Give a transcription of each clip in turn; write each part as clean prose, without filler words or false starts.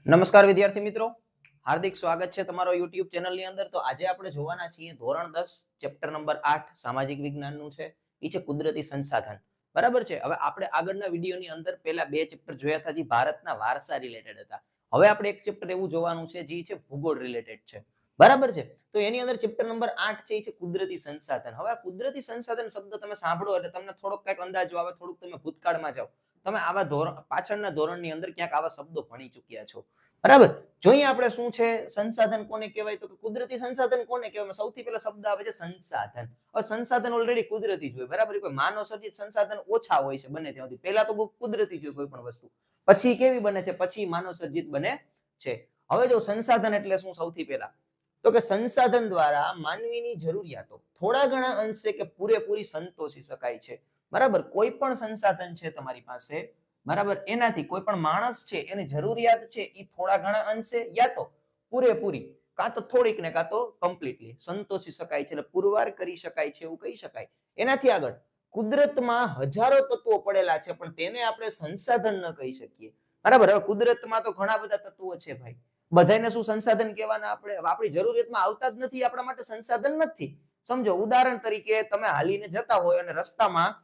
નમસ્કાર વિદ્યાર્થી મિત્રો, હાર્દિક સ્વાગત છે તમારો YouTube ચેનલની અંદર. તો આજે આપણે જોવાના છીએ ધોરણ 10 ચેપ્ટર નંબર 8 સામાજિક વિજ્ઞાનનું છે. એ છે કુદરતી સંસાધન. બરાબર છે. હવે આપણે આગળના વિડીયોની અંદર પહેલા બે ચેપ્ટર જોયા હતા જે ભારતના વારસા રિલેટેડ હતા. હવે આપણે એક ચેપ્ટર એવું જોવાનું છે જે છે ભૂગોળ રિલેટેડ છે. બરાબર છે. તો એની અંદર ચેપ્ટર નંબર 8 છે એ છે કુદરતી સંસાધન. હવે આ કુદરતી સંસાધન શબ્દ તમે સાંભળો એટલે તમને થોડોક કંઈક અંદાજો આવે, થોડુંક તમે ભૂતકાળમાં જાઓ. તમે આવા ધોરણ પાછળના ધોરણની અંદર ક્યાંક આવા શબ્દો ભણી ચૂક્યા છો. બરાબર. જોઈએ આપણે શું છે સંસાધન કોને કહેવાય, તો કે કુદરતી સંસાધન કોને કહેવાય. સૌથી પહેલા શબ્દ આવે છે સંસાધન. હવે સંસાધન ઓલરેડી કુદરતી જ હોય, બરાબર. કોઈ માનવ સર્જિત સંસાધન ઓછા હોય છે બને ત્યાં સુધી. પહેલા તો બહુ કુદરતી જ હોય કોઈ પણ વસ્તુ, પછી કેવી બને છે, પછી માનવ સર્જિત બને છે. હવે જો સંસાધન એટલે શું, સૌથી પહેલા તો કે સંસાધન દ્વારા માનવીની જરૂરિયાતો થોડા ઘણા અંશે કે પૂરેપૂરી સંતોષી શકાય છે. બરાબર. કોઈ પણ સંસાધન છે તમારી પાસે, બરાબર, એનાથી કોઈ પણ માણસ છે એની જરૂરિયાત છે એ થોડા ઘણા અંશે યા તો પૂરેપૂરી, કાં તો થોડીક ને કાં તો કમ્પ્લીટલી સંતોષી શકાય છે, એટલે પુરવાર કરી શકાય છે એવું કહી શકાય. એનાથી આગળ કુદરતમાં હજારો તત્વો પડેલા છે પણ તેને આપણે સંસાધન ન કહી શકીએ. બરાબર. હવે કુદરતમાં તો ઘણા બધા તત્વો છે ભાઈ, બધાને શું સંસાધન કહેવાના આપણે? આપણી જરૂરિયાતમાં આવતા જ નથી, આપણા માટે સંસાધન નથી. સમજો, ઉદાહરણ તરીકે તમે હાલીને જતા હોય અને રસ્તામાં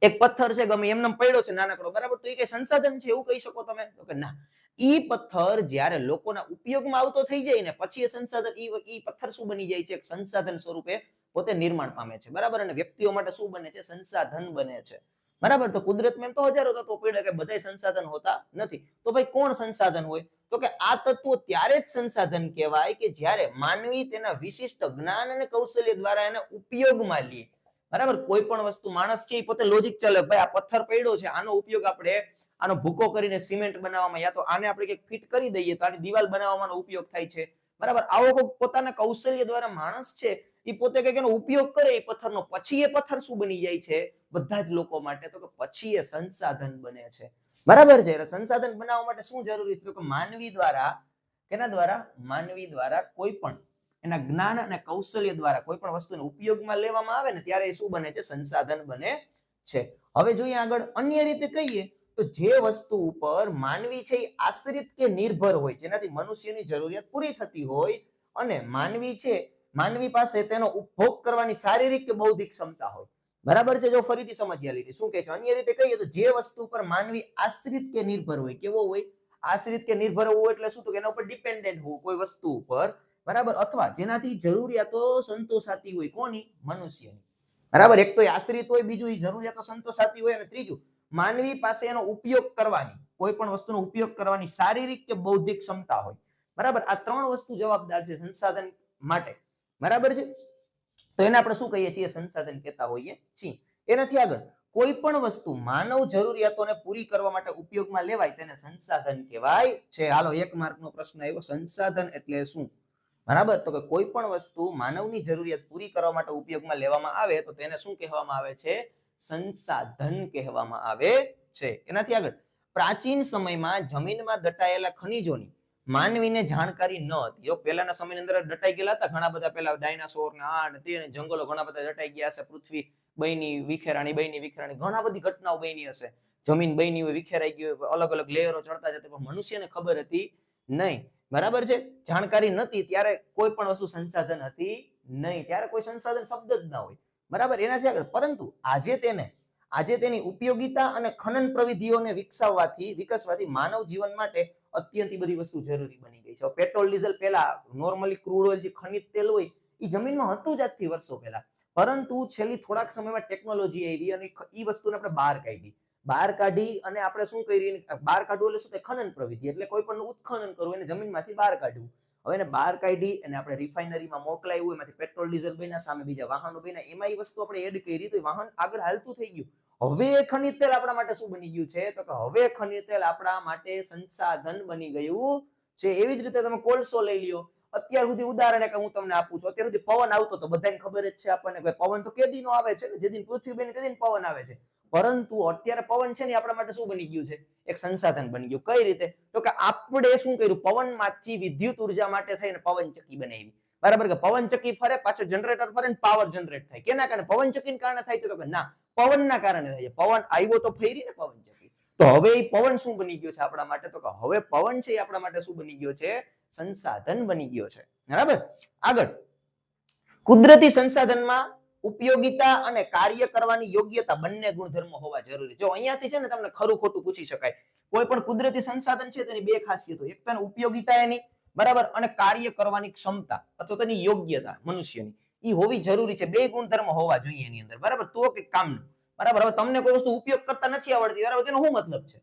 એક પથ્થર છે ગમે એમને પડ્યો છે નાનકડો, બરાબર, તો એ કઈ સંસાધન છે એવું કહી શકો તમે? તો કે ના. ઈ પથ્થર જ્યારે લોકોના ઉપયોગમાં આવતો થઈ જાય ને પછી એ સંસાધન, ઈ પથ્થર શું બની જાય છે? એક સંસાધન સ્વરૂપે પોતે નિર્માણ પામે છે. બરાબર. અને વ્યક્તિઓ માટે શું બને છે? સંસાધન બને છે. બરાબર. તો કુદરતમાં એમ તો હજારો તત્વો પડ્યા કે બધાય સંસાધન હોતા નથી. તો ભાઈ કોણ સંસાધન હોય? તો કે આ તત્વો ત્યારે જ સંસાધન કહેવાય કે જ્યારે માનવી તેના વિશિષ્ટ જ્ઞાન અને કૌશલ્ય દ્વારા એને ઉપયોગમાં લે. બરાબર. કોઈ પણ વસ્તુ માણસ છે એ પોતે લોજિક ચાલે, ભાઈ આ પથ્થર પડ્યો છે, આનો ઉપયોગ આપણે આનો ભૂકો કરીને સિમેન્ટ બનાવવામાં, યા તો આને આપણે કંઈક ફિટ કરી દઈએ તો આની દિવાલ બનાવવામાં ઉપયોગ થાય છે. બરાબર. આવો કોઈ પોતાના કૌશલ્ય દ્વારા માણસ છે એ પોતે કંઈક એનો ઉપયોગ કરે એ પથ્થરનો, પછી એ પથ્થર શું બની જાય છે બધા જ લોકો માટે? તો કે પછી એ સંસાધન બને છે. બરાબર છે. એટલે સંસાધન બનાવવા માટે શું જરૂરી છે? તો કે માનવી દ્વારા, કેના દ્વારા? માનવી દ્વારા કોઈ પણ એના જ્ઞાન અને કૌશલ્ય દ્વારા કોઈ પણ વસ્તુને ઉપયોગમાં લેવામાં આવે ને ત્યારે એ શું બને છે? સંસાધન બને છે. હવે જોઈએ આગળ અન્ય રીતે કહીએ તો જે વસ્તુ ઉપર માનવી છે એ આશ્રિત કે નિર્ભર હોય, જેનાથી મનુષ્યની જરૂરિયાત પૂરી થતી હોય અને માનવી પાસે તેનો ઉપભોગ કરવાની શારીરિક કે બૌદ્ધિક ક્ષમતા હોય. બરાબર છે. જો ફરીથી સમજીએ લીધી શું કહે છે. અન્ય રીતે કહીએ તો જે વસ્તુ પર માનવી આશ્રિત કે નિર્ભર હોય. કેવો હોય? આશ્રિત કે નિર્ભર હોવું એટલે શું? તો કે એના ઉપર ડિપેન્ડન્ટ હોવું કોઈ વસ્તુ ઉપર, બરાબર, અથવા જેનાથી જરૂરિયાતો સંતોષાતી હોય. કોની? મનુષ્યની. બરાબર. એક તો આશ્રિત હોય, બીજું એ જરૂરિયાતો સંતોષાતી હોય, અને ત્રીજું માનવી પાસે એનો ઉપયોગ કરવાની, કોઈ પણ વસ્તુનો ઉપયોગ કરવાની શારીરિક કે બૌદ્ધિક ક્ષમતા હોય. બરાબર. આ ત્રણ વસ્તુ જવાબદાર છે સંસાધન માટે. બરાબર છે. તો એને આપણે શું કહીએ છીએ? સંસાધન કહેતા હોઈએ છીએ. એનાથી આગળ કોઈ પણ વસ્તુ માનવ જરૂરિયાતોને પૂરી કરવા માટે ઉપયોગમાં લેવાય તેને સંસાધન કહેવાય છે. હાલો, 1 માર્કનો પ્રશ્ન આવ્યો, સંસાધન એટલે શું? બરાબર. તો કે કોઈ પણ વસ્તુ માનવની જરૂરિયાત પૂરી કરવા માટે ઉપયોગમાં લેવામાં આવે તો તેને શું કહેવામાં આવે છે? સંસાધન કહેવામાં આવે છે. એનાથી આગળ પ્રાચીન સમયમાં જમીનમાં દટાયેલા ખનિજોની માનવીને જાણકારી ન હતી. જો પહેલાના સમયની અંદર દટાઈ ગયેલા હતા ઘણા બધા, પહેલા ડાયનાસોર ને આ ને તે, જંગલો ઘણા બધા દટાઈ ગયા હશે, પૃથ્વી બની વિખેરાણી ઘણા બધી ઘટનાઓ બની હશે, જમીન બની હોય, વિખેરાઈ ગઈ હોય, અલગ અલગ લેયરો ચડતા જતા, પણ મનુષ્યને ખબર હતી નહીં. બરાબર છે. જાણકારી નથી ત્યારે કોઈ પણ વસ્તુ સંસાધન હતી નહીં, ત્યારે કોઈ સંસાધન શબ્દ જ ના હોય. બરાબર. એનાથી આગળ પરંતુ આજે તેની ઉપયોગિતા અને ખનન પ્રવિધિઓને વિકસવાથી માનવ જીવન માટે અત્યંત બધી વસ્તુ જરૂરી બની ગઈ છે. પેટ્રોલ ડીઝલ પહેલા નોર્મલી ક્રૂડ ઓઇલ જે ખનિજ તેલ હોય એ જમીનમાં હતું જ આજથી વર્ષો પહેલા, પરંતુ છેલ્લી થોડાક સમયમાં ટેકનોલોજી આવી અને એ વસ્તુને આપણે બહાર કાઢી અને આપણે શું કરી, બહાર કાઢવું એટલે શું? ખનન પ્રવિધિ, એટલે કોઈ પણ ઉત્ખનન કરવું, એને જમીનમાંથી બહાર કાઢવું. હવે એને બહાર કાઢી અને આપણે રિફાઇનરીમાં મોકલાવ્યું, એમાંથી પેટ્રોલ ડીઝલ બન્યા, સામે બીજા વાહનો બન્યા, એમાં એ વસ્તુ આપણે એડ કરી તો વાહન આગળ હાલતું થઈ ગયું. હવે ખનિજ તેલ આપણા માટે શું બની ગયું છે? તો કે હવે ખનિજ તેલ આપણા માટે સંસાધન બની ગયું છે. એવી જ રીતે તમે કોલસો લઈ લ્યો. અત્યાર સુધી ઉદાહરણ એક હું તમને આપું છું, અત્યાર સુધી પવન આવતો તો બધાને ખબર જ છે આપણને, કે પવન તો કેદીનો આવે છે ને, જે દિન પૃથ્વી બની તે દિન પવન આવે છે. પરંતુ અત્યારે પવન છે ને આપણા માટે શું બની ગયું છે? એક સંસાધન બની ગયું. કઈ રીતે? તો કે આપણે શું કર્યું? પવનમાંથી વિદ્યુત ઉર્જા માટે થઈને પવનચક્કી બનાવી. બરાબર. કે પવનચક્કી ફરે, પાછળ જનરેટર ફરે ને પાવર જનરેટ થાય. કેના કારણે? પવનચક્કીને કારણે થાય છે? તો કે ના, પવનના કારણે થાય છે. પવન આવ્યો તો ફેરી ને પવનચક્કી. તો હવે એ પવન શું બની ગયો છે આપણા માટે? તો કે હવે પવન છે એ આપણા માટે શું બની ગયો છે? સંસાધન બની ગયો છે. બરાબર. આગળ, કુદરતી સંસાધનમાં ઉપયોગિતા અને કાર્ય કરવાની યોગ્યતા બંને ગુણધર્મો હોવા જરૂરી. જો અહીંયાથી છે ને તમને ખરું ખોટું પૂછી શકાય. કોઈ પણ કુદરતી સંસાધન છે તેની બે ખાસિયતો, એક તો ઉપયોગિતા એની, બરાબર, અને કાર્ય કરવાની ક્ષમતા અથવા તેની યોગ્યતા મનુષ્યની એ હોવી જરૂરી છે. બે ગુણધર્મ હોવા જોઈએ એની અંદર, બરાબર, તો કે કામનું. બરાબર. હવે તમને કોઈ વસ્તુ ઉપયોગ કરતા નથી આવડતી, બરાબર, તેનો શું મતલબ છે?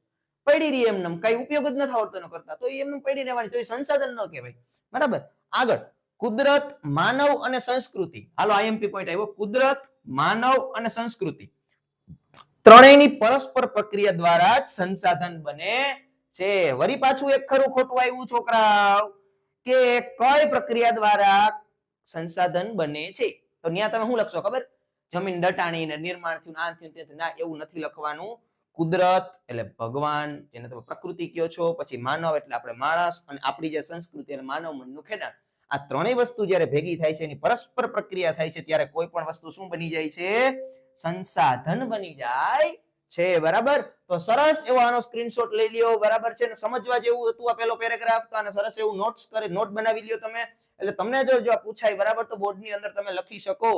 પડી રહી એમને કઈ ઉપયોગ જ નથી આવડતો એનો કરતા, તો એમને પડી રહેવાની, તો એ સંસાધન ન કહેવાય. બરાબર. આગળ, કુદરત, માનવ અને સંસ્કૃતિ. હાલો આઈએમપી પોઈન્ટ આવ્યો. કુદરત, માનવ અને સંસ્કૃતિ ત્રણેયની પરસ્પર પ્રક્રિયા દ્વારા જ સંસાધન બને છે. વળી પાછું એક ખરું ખોટું આવ્યું છોકરાઓ, કે કઈ પ્રક્રિયા દ્વારા સંસાધન બને છે? તો ત્યાં તમે શું લખશો ખબર? જમીન દટાણી ને નિર્માણ થયું, આ થયું, તે થયું. ના, એવું નથી લખવાનું. કુદરત એટલે ભગવાન, જેને તમે પ્રકૃતિ કહો છો, પછી માનવ એટલે આપણે માણસ, અને આપણી જે સંસ્કૃતિ અને માનવ મનનું ખેડાણ, આ ત્રણેય વસ્તુ જ્યારે ભેગી થાય છે, એની પરસ્પર પ્રક્રિયા થાય છે, ત્યારે કોઈ પણ વસ્તુ શું બની જાય છે? સંસાધન બની જાય છે. બરાબર. તો સરસ એવો આનો સ્ક્રીનશોટ લઈ લ્યો. બરાબર છે ને? સમજવા જેવું હતું આ પેલો પેરેગ્રાફ, તો આને સરસ એવું નોટ બનાવી લ્યો તમે, એટલે તમને જો પૂછાય, બરાબર, તો બોર્ડની અંદર તમે લખી શકો.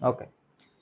ઓકે,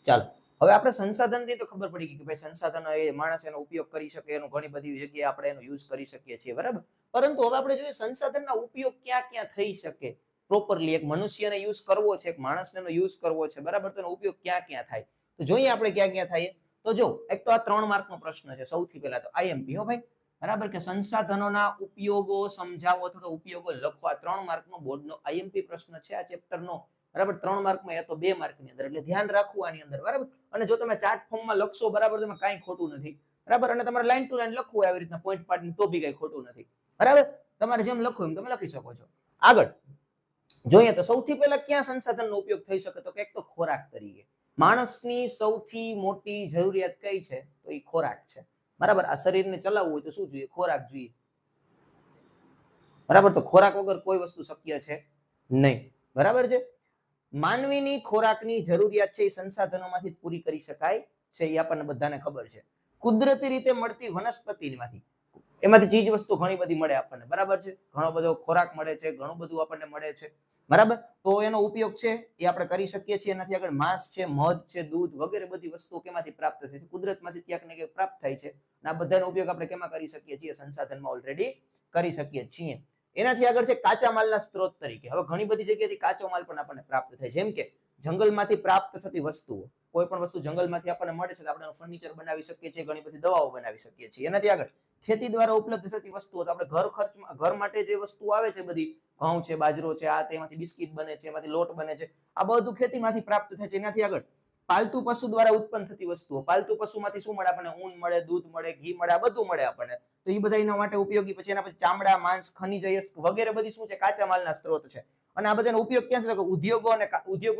ચાલો. હવે આપણે સંસાધનથી તો ખબર પડી ગઈ કે ભાઈ સંસાધનો એ માણસ એનો ઉપયોગ કરી શકે, એનો ઘણી બધી જગ્યાએ આપણે એનો યુઝ કરી શકીએ છીએ. બરાબર. પરંતુ હવે આપણે જોઈએ સંસાધનના ઉપયોગ ક્યાં ક્યાં થઈ શકે પ્રોપરલી. એક મનુષ્યને યુઝ કરવો છે, એક માણસને એનો યુઝ કરવો છે, બરાબર, તો એનો ઉપયોગ ક્યાં ક્યાં થાય? તો જોઈએ આપણે ક્યાં ક્યાં થાય. તો જો, એક તો આ 3 માર્કનો પ્રશ્ન છે. સૌથી પહેલા તો આઈએમપી, હો ભાઈ, બરાબર, કે સંસાધનોના ઉપયોગો સમજાવો અથવા તો ઉપયોગો લખો. આ 3 માર્કનો બોર્ડનો આઈએમપી પ્રશ્ન છે આ ચેપ્ટરનો. બરાબર. 3 માર્કમાં, એ તો 2 માર્કની અંદર, એટલે ધ્યાન રાખવું આની અંદર. બરાબર. અને જો તમે ચાર્ટ ફોર્મમાં લખશો, બરાબર, તો કાંઈ ખોટું નથી. બરાબર. અને તમારે લાઈન ટુ લાઈન લખવું આવી રીતના પોઈન્ટ પાડીને, તો બી કાંઈ ખોટું નથી. બરાબર. તમારે જેમ લખવું એમ તમે લખી શકો છો. આગળ જોઈએ તો સૌથી પહેલા ક્યાં સંસાધનનો ઉપયોગ થઈ શકે? તો એક તો ખોરાક તરીકે. માણસની સૌથી મોટી જરૂરિયાત કઈ છે? તો એ ખોરાક છે. બરાબર. આ શરીરને ચલાવવું હોય તો શું જોઈએ? ખોરાક જોઈએ. બરાબર. તો ખોરાક વગર કોઈ વસ્તુ શક્ય છે નહીં. બરાબર છે. માનવીની ખોરાકની જરૂરિયાત છે એ સંસાધનોમાંથી પૂરી કરી શકાય છે, એ આપણને બધાને ખબર છે. કુદરતી રીતે મળતી વનસ્પતિમાંથી, એમાંથી ચીજ વસ્તુ ઘણી બધી મળે આપણને. બરાબર છે. ઘણો બધો ખોરાક મળે છે, ઘણું બધું આપણને મળે છે. બરાબર. તો એનો ઉપયોગ છે એ આપણે કરી શકીએ છીએ. એનાથી આગળ માંસ છે, મધ છે, દૂધ વગેરે બધી વસ્તુઓ કેમાંથી પ્રાપ્ત થાય છે? કુદરતમાંથી ક્યાંક ને ક્યાંક પ્રાપ્ત થાય છે. અને આ બધાનો ઉપયોગ આપણે કેમાં કરી શકીએ છીએ? સંસાધનમાં ઓલરેડી કરી શકીએ છીએ. એનાથી આગળ છે કાચા માલના સ્ત્રોત તરીકે. હવે ઘણી બધી જગ્યાએથી કાચો માલ પણ આપણને પ્રાપ્ત થાય, જેમ કે જંગલમાંથી પ્રાપ્ત થતી વસ્તુઓ. કોઈ પણ વસ્તુ જંગલમાંથી આપણને મળે છે તો આપણે ફર્નિચર બનાવી શકીએ છીએ, ઘણી બધી દવાઓ બનાવી શકીએ છીએ. એનાથી આગળ ખેતી દ્વારા ઉપલબ્ધ થતી વસ્તુઓ, તો આપણે ઘર માટે જે વસ્તુઓ આવે છે બધી, ઘઉં છે, બાજરો છે, આ તેમાંથી બિસ્કિટ બને છે, એમાંથી લોટ બને છે, આ બધું ખેતીમાંથી પ્રાપ્ત થાય છે. એનાથી આગળ પાલતુ પશુ દ્વારા ઉત્પન્ન થતી વસ્તુઓ. પાલતુ પશુમાંથી શું મળે આપણને? ઊન મળે, દૂધ મળે, ઘી મળે, આ બધું મળે આપણને. તો એ બધા એના માટે ઉપયોગી. પછી એના પછી ચામડા, માંસ, ખનિજ વગેરે બધી શું છે? કાચા માલના સ્ત્રોત છે. અને આ બધાનો ઉપયોગ ક્યાં થાય? ઉદ્યોગો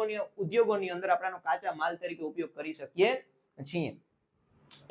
અને ઉદ્યોગોની અંદર આપણે કાચા માલ તરીકે ઉપયોગ કરી શકીએ છીએ.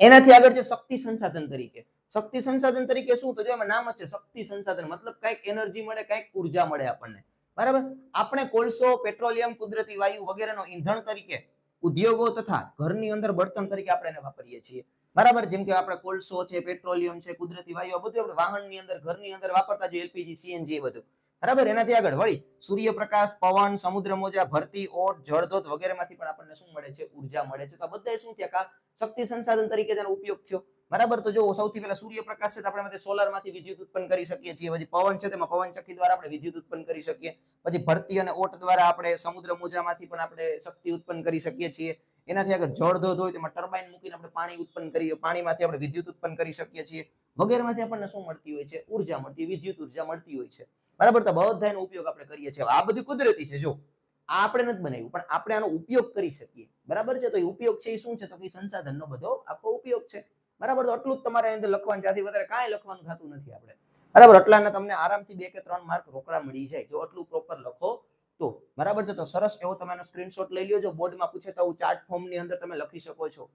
એનાથી આગળ છે શક્તિ સંસાધન તરીકે. શક્તિ સંસાધન તરીકે શું? તો જો એમાં નામ જ છે શક્તિ સંસાધન, મતલબ કઈક એનર્જી મળે, કઈક ઉર્જા મળે આપણને. બરાબર. આપણે કોલસો, પેટ્રોલિયમ, કુદરતી વાયુ વગેરેનો ઈંધણ તરીકે ઉદ્યોગો તથા ઘરની અંદર બળતણ તરીકે આપણે એને વાપરીએ છીએ. બરાબર. જેમ કે આપણે કોલસો છે, પેટ્રોલિયમ છે, કુદરતી વાયુ, આ બધું આપણે વાહનની અંદર, ઘરની અંદર વાપરતા જોઈએ, એલપીજી, સીએનજી, એ બધું. બરાબર. એનાથી આગળ વળી સૂર્યપ્રકાશ, પવન, સમુદ્ર મોજા, ભરતી, ઓટ, જળધોત વગેરેમાંથી પણ આપણને શું મળે છે? ઉર્જા મળે છે. તો આ બધા શું થયા? શક્તિ સંસાધન તરીકે તેનો ઉપયોગ થયો. બરાબર. તો જો સૌથી પહેલા સૂર્યપ્રકાશ છે તો આપણે સોલરમાંથી વિદ્યુત ઉત્પન્ન કરી શકીએ છીએ. પછી પવન છે તેમાં પવનચક્કી દ્વારા આપણે વિદ્યુત ઉત્પન્ન કરી શકીએ. પછી ભરતી અને ઓટ દ્વારા આપણે સમુદ્ર મોજામાંથી પણ આપણે શક્તિ ઉત્પન્ન કરી શકીએ છીએ. એનાથી આગળ જળધોધ હોય તેમાં ટર્બાઇન મૂકીને આપણે પાણી ઉત્પન્ન કરીએ, પાણીમાંથી આપણે વિદ્યુત ઉત્પન્ન કરી શકીએ છીએ. વગેરેમાંથી આપણને શું મળતી હોય છે? ઉર્જા મળતી, વિદ્યુત ઉર્જા મળતી હોય છે. બરાબર. તો બધાનો ઉપયોગ આપણે કરીએ છીએ. આ બધું કુદરતી છે. જો આ આપણે નથી બનાવ્યું, પણ આપણે આનો ઉપયોગ કરી શકીએ. બરાબર છે. તો એ ઉપયોગ છે એ શું છે? તો કે સંસાધનનો બધો આખો ઉપયોગ છે. બરાબર. તો આટલું જ તમારે અંદર લખવાનું છે. આથી વધારે કાંઈ લખવાનું થતું નથી આપણે. બરાબર. એટલાના તમને આરામથી 2 કે 3 માર્ક રોકડા મળી જાય જો આટલું પ્રોપર લખો તો. બરાબર છે. તો સરસ એવો તમે સ્ક્રીનશોટ લઈ લ્યો. જો બોર્ડમાં પૂછે તો ચાર્ટ ફોર્મની અંદર તમે લખી શકો છો.